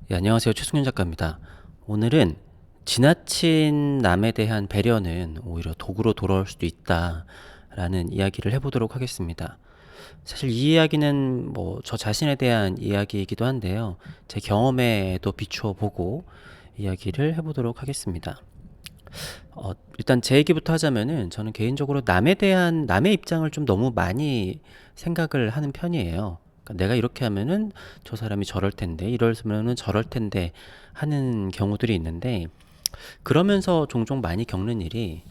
네, 안녕하세요. 최승윤 작가입니다. 오늘은 지나친 남에 대한 배려는 오히려 독으로 돌아올 수도 있다라는 이야기를 해보도록 하겠습니다. 사실 이 이야기는 뭐 저 자신에 대한 이야기이기도 한데요. 제 경험에도 비추어 보고 이야기를 해보도록 하겠습니다. 일단 제 얘기부터 하자면은 저는 개인적으로 남의 입장을 좀 너무 많이 생각을 하는 편이에요. 그러니까 내가 이렇게 하면은 저 사람이 저럴 텐데, 이러면은 저럴 텐데 하는 경우들이 있는데, 그러면서 종종 많이 겪는 일이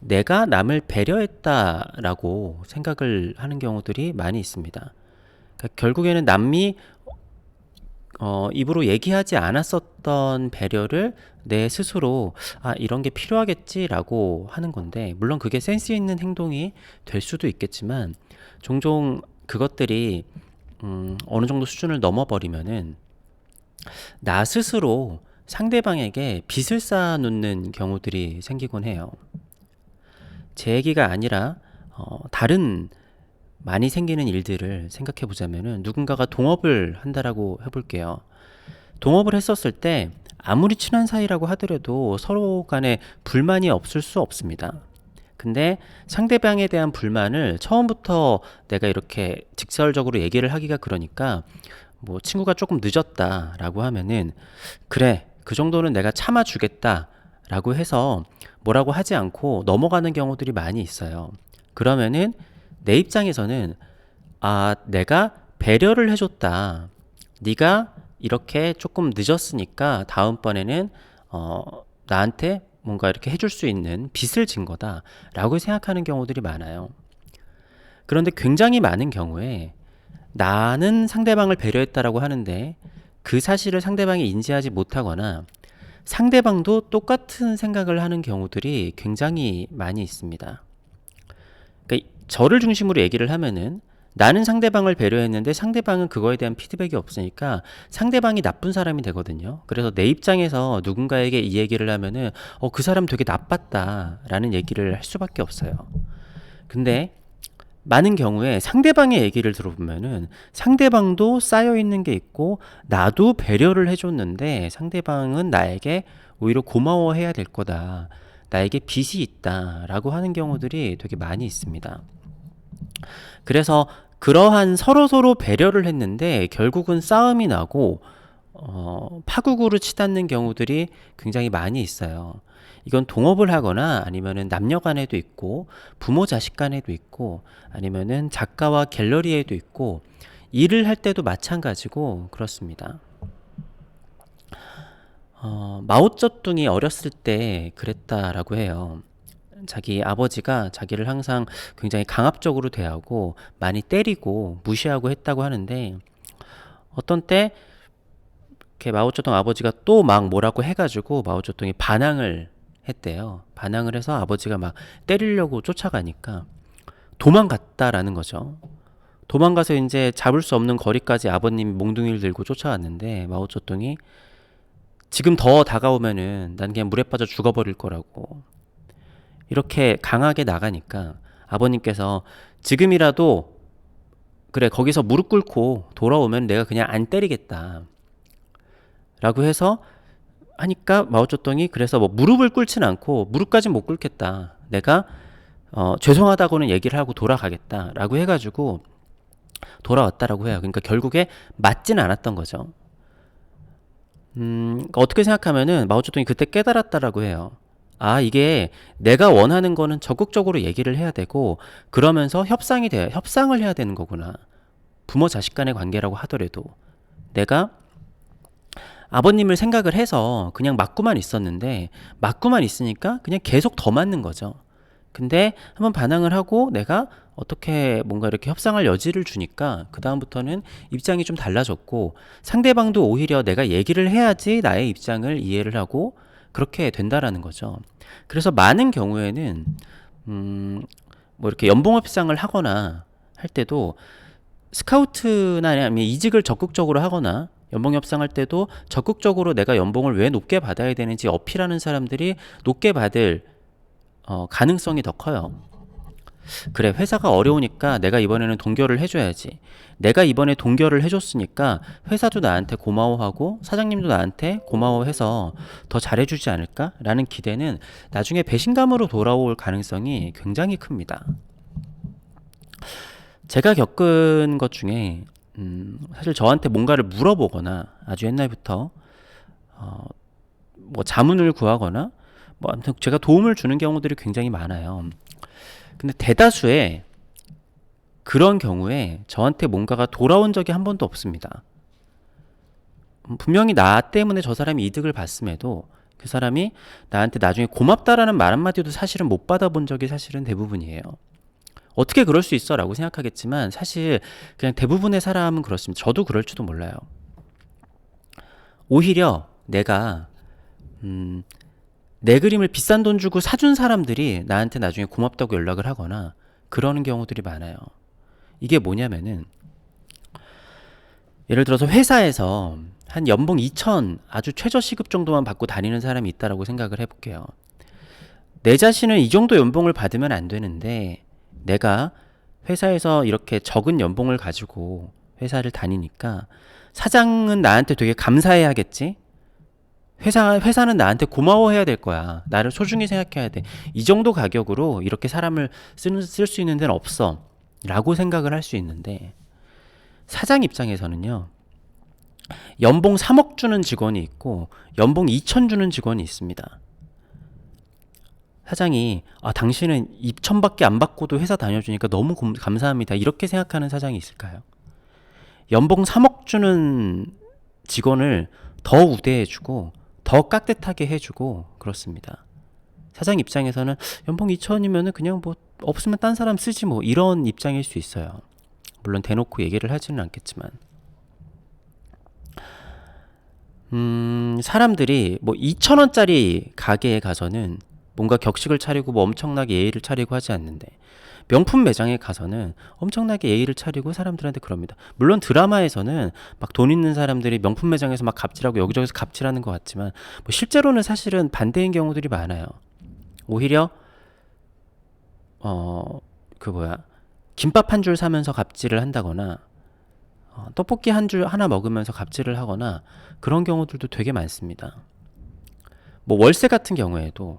내가 남을 배려했다라고 생각을 하는 경우들이 많이 있습니다. 그러니까 결국에는 남이 입으로 얘기하지 않았었던 배려를 내 스스로 이런 게 필요하겠지라고 하는 건데, 물론 그게 센스 있는 행동이 될 수도 있겠지만, 종종 그것들이 어느 정도 수준을 넘어버리면은 나 스스로 상대방에게 빚을 쌓아놓는 경우들이 생기곤 해요. 제 얘기가 아니라 다른 많이 생기는 일들을 생각해 보자면은, 누군가가 동업을 한다라고 해볼게요. 동업을 했었을 때 아무리 친한 사이라고 하더라도 서로 간에 불만이 없을 수 없습니다. 근데 상대방에 대한 불만을 처음부터 내가 이렇게 직설적으로 얘기를 하기가 그러니까, 뭐 친구가 조금 늦었다라고 하면은 그래, 그 정도는 내가 참아주겠다라고 해서 뭐라고 하지 않고 넘어가는 경우들이 많이 있어요. 그러면은 내 입장에서는 내가 배려를 해줬다. 네가 이렇게 조금 늦었으니까 다음번에는 나한테 뭔가 이렇게 해줄 수 있는 빚을 진 거다라고 생각하는 경우들이 많아요. 그런데 굉장히 많은 경우에 나는 상대방을 배려했다라고 하는데 그 사실을 상대방이 인지하지 못하거나 상대방도 똑같은 생각을 하는 경우들이 굉장히 많이 있습니다. 그러니까 저를 중심으로 얘기를 하면은, 나는 상대방을 배려했는데 상대방은 그거에 대한 피드백이 없으니까 상대방이 나쁜 사람이 되거든요. 그래서 내 입장에서 누군가에게 이 얘기를 하면은 그 사람 되게 나빴다라는 얘기를 할 수밖에 없어요. 근데 많은 경우에 상대방의 얘기를 들어보면은 상대방도 쌓여 있는 게 있고, 나도 배려를 해줬는데 상대방은 나에게 오히려 고마워해야 될 거다, 나에게 빚이 있다라고 하는 경우들이 되게 많이 있습니다. 그래서 그러한 서로서로 배려를 했는데 결국은 싸움이 나고 파국으로 치닫는 경우들이 굉장히 많이 있어요. 이건 동업을 하거나 아니면은 남녀 간에도 있고, 부모 자식 간에도 있고, 아니면은 작가와 갤러리에도 있고, 일을 할 때도 마찬가지고 그렇습니다. 마오쩌둥이 어렸을 때 그랬다라고 해요. 자기 아버지가 자기를 항상 굉장히 강압적으로 대하고 많이 때리고 무시하고 했다고 하는데, 어떤 때 이렇게 마오쩌둥 아버지가 또 막 뭐라고 해가지고 마오쩌둥이 반항을 했대요. 반항을 해서 아버지가 막 때리려고 쫓아가니까 도망갔다라는 거죠. 도망가서 이제 잡을 수 없는 거리까지 아버님이 몽둥이를 들고 쫓아왔는데, 마오쩌둥이 지금 더 다가오면은 난 그냥 물에 빠져 죽어버릴 거라고 이렇게 강하게 나가니까, 아버님께서 지금이라도 그래, 거기서 무릎 꿇고 돌아오면 내가 그냥 안 때리겠다 라고 해서 하니까, 마오쩌둥이 그래서 뭐 무릎을 꿇진 않고 무릎까지 못 꿇겠다, 내가 죄송하다고는 얘기를 하고 돌아가겠다 라고 해가지고 돌아왔다라고 해요. 그러니까 결국에 맞진 않았던 거죠. 그러니까 어떻게 생각하면은 마오쩌둥이 그때 깨달았다라고 해요. 이게 내가 원하는 거는 적극적으로 얘기를 해야 되고, 그러면서 협상을 해야 되는 거구나. 부모 자식 간의 관계라고 하더라도 내가 아버님을 생각을 해서 그냥 맞고만 있었는데, 맞고만 있으니까 그냥 계속 더 맞는 거죠. 근데 한번 반항을 하고 내가 어떻게 뭔가 이렇게 협상할 여지를 주니까 그다음부터는 입장이 좀 달라졌고, 상대방도 오히려 내가 얘기를 해야지 나의 입장을 이해를 하고 그렇게 된다라는 거죠. 그래서 많은 경우에는 뭐 이렇게 연봉 협상을 하거나 할 때도, 스카우트나 아니면 이직을 적극적으로 하거나 연봉 협상할 때도 적극적으로 내가 연봉을 왜 높게 받아야 되는지 어필하는 사람들이 높게 받을 가능성이 더 커요. 그래, 회사가 어려우니까 내가 이번에는 동결을 해줘야지. 내가 이번에 동결을 해줬으니까 회사도 나한테 고마워하고 사장님도 나한테 고마워해서 더 잘해주지 않을까? 라는 기대는 나중에 배신감으로 돌아올 가능성이 굉장히 큽니다. 제가 겪은 것 중에 사실 저한테 뭔가를 물어보거나 아주 옛날부터 뭐 자문을 구하거나 뭐 아무튼 제가 도움을 주는 경우들이 굉장히 많아요. 근데 대다수의 그런 경우에 저한테 뭔가가 돌아온 적이 한 번도 없습니다. 분명히 나 때문에 저 사람이 이득을 봤음에도 그 사람이 나한테 나중에 고맙다라는 말 한마디도 사실은 못 받아본 적이 사실은 대부분이에요. 어떻게 그럴 수 있어? 라고 생각하겠지만 사실 그냥 대부분의 사람은 그렇습니다. 저도 그럴지도 몰라요. 오히려 내가 내 그림을 비싼 돈 주고 사준 사람들이 나한테 나중에 고맙다고 연락을 하거나 그러는 경우들이 많아요. 이게 뭐냐면은 예를 들어서 회사에서 한 연봉 2천 아주 최저 시급 정도만 받고 다니는 사람이 있다라고 생각을 해볼게요. 내 자신은 이 정도 연봉을 받으면 안 되는데 내가 회사에서 이렇게 적은 연봉을 가지고 회사를 다니니까 사장은 나한테 되게 감사해야겠지? 회사는 나한테 고마워해야 될 거야. 나를 소중히 생각해야 돼. 이 정도 가격으로 이렇게 사람을 쓸 수 있는 데는 없어. 라고 생각을 할 수 있는데 사장 입장에서는요. 연봉 3억 주는 직원이 있고 연봉 2천 주는 직원이 있습니다. 사장이 당신은 2천밖에 안 받고도 회사 다녀주니까 너무 감사합니다. 이렇게 생각하는 사장이 있을까요? 연봉 3억 주는 직원을 더 우대해주고 더 깍듯하게 해주고 그렇습니다. 사장 입장에서는 연봉 2천이면 그냥 뭐 없으면 딴 사람 쓰지 뭐 이런 입장일 수 있어요. 물론 대놓고 얘기를 하지는 않겠지만 사람들이 뭐 2,000원짜리 가게에 가서는 뭔가 격식을 차리고 뭐 엄청나게 예의를 차리고 하지 않는데 명품 매장에 가서는 엄청나게 예의를 차리고 사람들한테 그럽니다. 물론 드라마에서는 막 돈 있는 사람들이 명품 매장에서 막 갑질하고 여기저기서 갑질하는 것 같지만 뭐 실제로는 사실은 반대인 경우들이 많아요. 오히려 김밥 한 줄 사면서 갑질을 한다거나 떡볶이 한 줄 하나 먹으면서 갑질을 하거나 그런 경우들도 되게 많습니다. 뭐 월세 같은 경우에도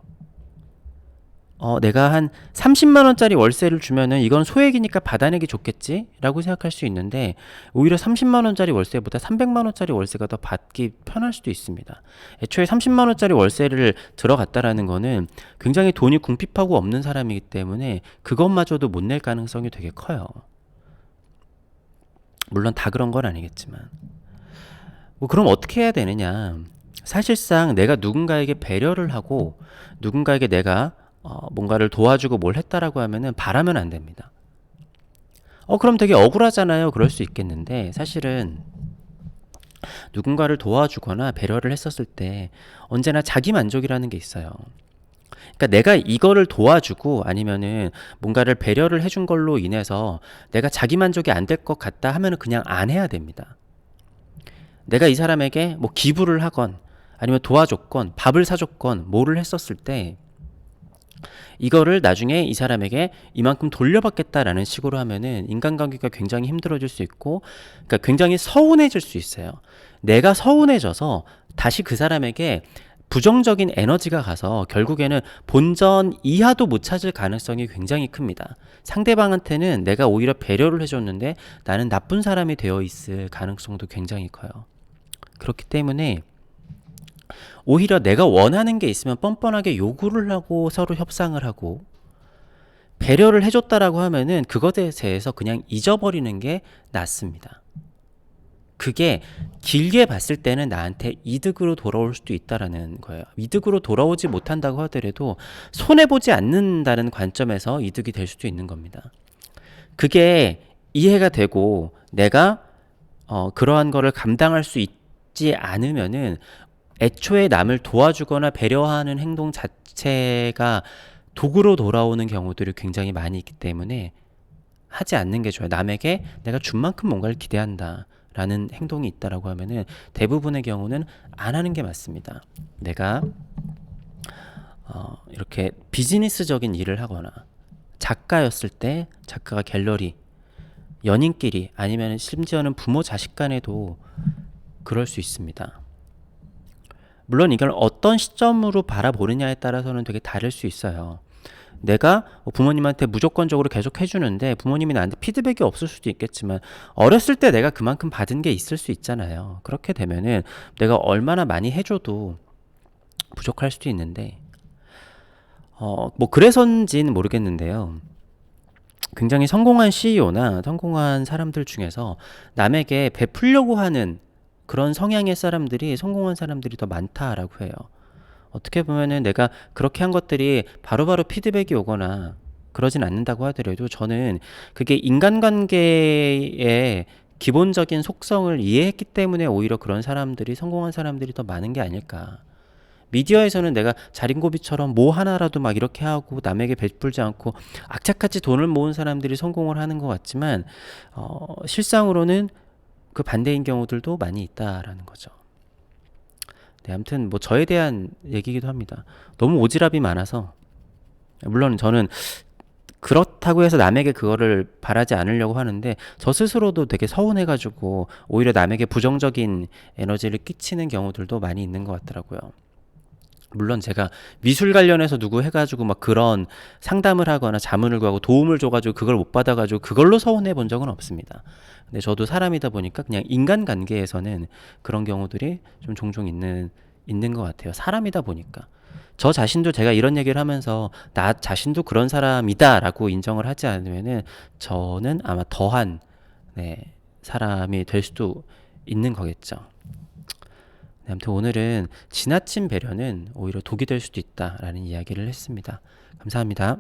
내가 한 30만 원짜리 월세를 주면은 이건 소액이니까 받아내기 좋겠지? 라고 생각할 수 있는데 오히려 30만 원짜리 월세보다 300만 원짜리 월세가 더 받기 편할 수도 있습니다. 애초에 30만 원짜리 월세를 들어갔다라는 거는 굉장히 돈이 궁핍하고 없는 사람이기 때문에 그것마저도 못 낼 가능성이 되게 커요. 물론 다 그런 건 아니겠지만 뭐 그럼 어떻게 해야 되느냐. 사실상 내가 누군가에게 배려를 하고 누군가에게 내가 뭔가를 도와주고 뭘 했다라고 하면은 바라면 안 됩니다. 그럼 되게 억울하잖아요. 그럴 수 있겠는데 사실은 누군가를 도와주거나 배려를 했었을 때 언제나 자기 만족이라는 게 있어요. 그러니까 내가 이거를 도와주고 아니면은 뭔가를 배려를 해준 걸로 인해서 내가 자기 만족이 안 될 것 같다 하면은 그냥 안 해야 됩니다. 내가 이 사람에게 뭐 기부를 하건 아니면 도와줬건 밥을 사줬건 뭐를 했었을 때 이거를 나중에 이 사람에게 이만큼 돌려받겠다라는 식으로 하면은 인간관계가 굉장히 힘들어질 수 있고 그러니까 굉장히 서운해질 수 있어요. 내가 서운해져서 다시 그 사람에게 부정적인 에너지가 가서 결국에는 본전 이하도 못 찾을 가능성이 굉장히 큽니다. 상대방한테는 내가 오히려 배려를 해줬는데 나는 나쁜 사람이 되어 있을 가능성도 굉장히 커요. 그렇기 때문에 오히려 내가 원하는 게 있으면 뻔뻔하게 요구를 하고 서로 협상을 하고 배려를 해줬다라고 하면은 그것에 대해서 그냥 잊어버리는 게 낫습니다. 그게 길게 봤을 때는 나한테 이득으로 돌아올 수도 있다라는 거예요. 이득으로 돌아오지 못한다고 하더라도 손해보지 않는다는 관점에서 이득이 될 수도 있는 겁니다. 그게 이해가 되고 내가 그러한 거를 감당할 수 있지 않으면은 애초에 남을 도와주거나 배려하는 행동 자체가 도구로 돌아오는 경우들이 굉장히 많이 있기 때문에 하지 않는 게 좋아요. 남에게 내가 준 만큼 뭔가를 기대한다 라는 행동이 있다라고 하면은 대부분의 경우는 안 하는 게 맞습니다. 내가 이렇게 비즈니스적인 일을 하거나 작가였을 때 작가가 갤러리, 연인끼리 아니면 심지어는 부모 자식 간에도 그럴 수 있습니다. 물론 이걸 어떤 시점으로 바라보느냐에 따라서는 되게 다를 수 있어요. 내가 부모님한테 무조건적으로 계속 해주는데 부모님이 나한테 피드백이 없을 수도 있겠지만 어렸을 때 내가 그만큼 받은 게 있을 수 있잖아요. 그렇게 되면은 내가 얼마나 많이 해줘도 부족할 수도 있는데 뭐 그래서인지는 모르겠는데요. 굉장히 성공한 CEO나 성공한 사람들 중에서 남에게 베풀려고 하는 그런 성향의 사람들이 성공한 사람들이 더 많다라고 해요. 어떻게 보면은 내가 그렇게 한 것들이 바로바로 피드백이 오거나 그러진 않는다고 하더라도 저는 그게 인간관계의 기본적인 속성을 이해했기 때문에 오히려 그런 사람들이 성공한 사람들이 더 많은 게 아닐까. 미디어에서는 내가 자린고비처럼 뭐 하나라도 막 이렇게 하고 남에게 베풀지 않고 악착같이 돈을 모은 사람들이 성공을 하는 것 같지만 실상으로는 그 반대인 경우들도 많이 있다라는 거죠. 네, 아무튼 뭐 저에 대한 얘기이기도 합니다. 너무 오지랖이 많아서 물론 저는 그렇다고 해서 남에게 그거를 바라지 않으려고 하는데 저 스스로도 되게 서운해가지고 오히려 남에게 부정적인 에너지를 끼치는 경우들도 많이 있는 것 같더라고요. 물론 제가 미술 관련해서 누구 해가지고 막 그런 상담을 하거나 자문을 구하고 도움을 줘가지고 그걸 못 받아가지고 그걸로 서운해 본 적은 없습니다. 근데 저도 사람이다 보니까 그냥 인간관계에서는 그런 경우들이 좀 종종 있는 것 같아요. 사람이다 보니까. 저 자신도 제가 이런 얘기를 하면서 나 자신도 그런 사람이다라고 인정을 하지 않으면은 저는 아마 더한 사람이 될 수도 있는 거겠죠. 네, 아무튼 오늘은 지나친 배려는 오히려 독이 될 수도 있다라는 이야기를 했습니다. 감사합니다.